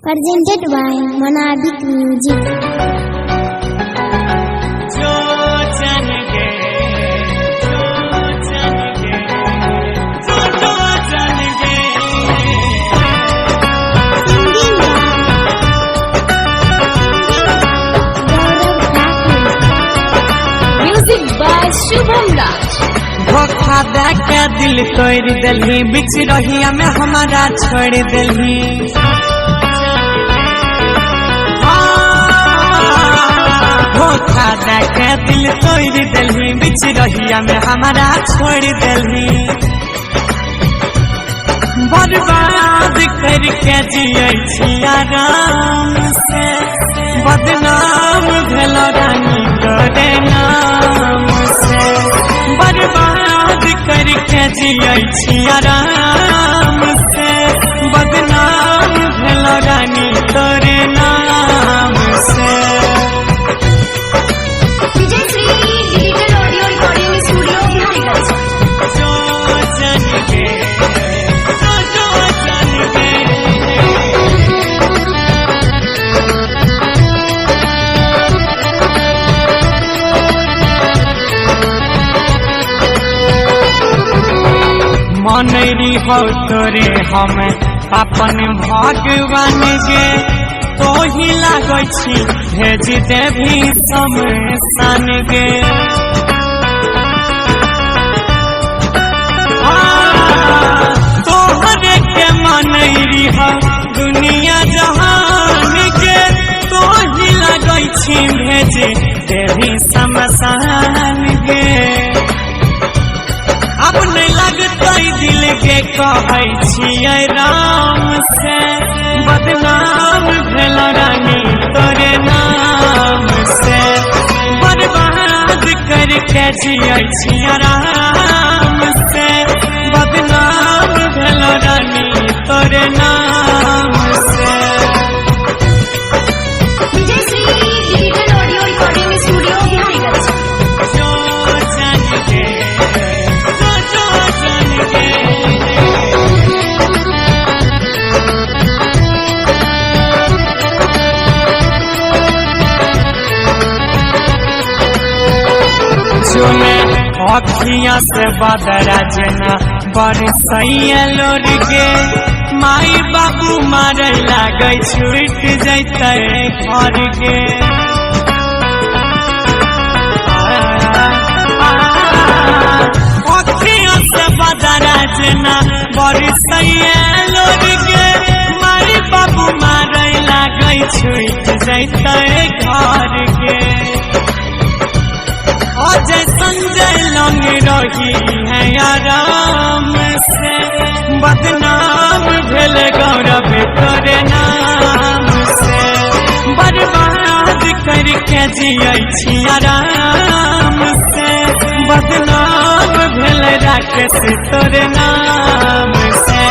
Presented by Monabik Music. Music by Shubham Raj. धोखा देके दिल तोड़ दिल्ली बिच रहिया में हमारा छोड़ दिल्ली। धोखा देके दिल तोड़ दिल्ली बिच रहिया में हमारा छोड़ दिल्ली। बर्बाद करके जियै छी आराम से बदनाम भेलो रानी तोरे नाम से। बर्बाद करके जियै छी आराम से बदनाम भेलो रानी तोरे नाम से। Vijay Shri digital audio recording studio Biharigunj. जो जन गे जो जन गे मनरी हो तोरे हम अपन भगवान गे तो ही लागै छी भेज देवी शमशान गे। तोहरे के मनरी हो दुनिया जहान के तो ही लागै छी भेज देवी शमशान गे। अब नहीं लगता दिल के कहै छियै राम से बदनाम भेलो रानी तोरे नाम से। बर्बाद करके जियै छी आराम से बदनाम भेलो रानी तोरे नाम से। Vijay Shri digital audio recording studio Biharigunj. जो जन गे जो जन गे चुने अखियाँ से बदरा जना बरसैया लोर गे। माई बाबू मारे लागे छूट जैते घर गे। अखियाँ से बदरा जना बरसैया लोर गे। माई बाबू मारे लागे छूट जैते घर गे। अजय संजय लंग रही है आराम से बदनाम भेल गौरव तोरे नाम से। बर्बाद करके जियै छी आराम से बदनाम भेल राकेश तोरे नाम से।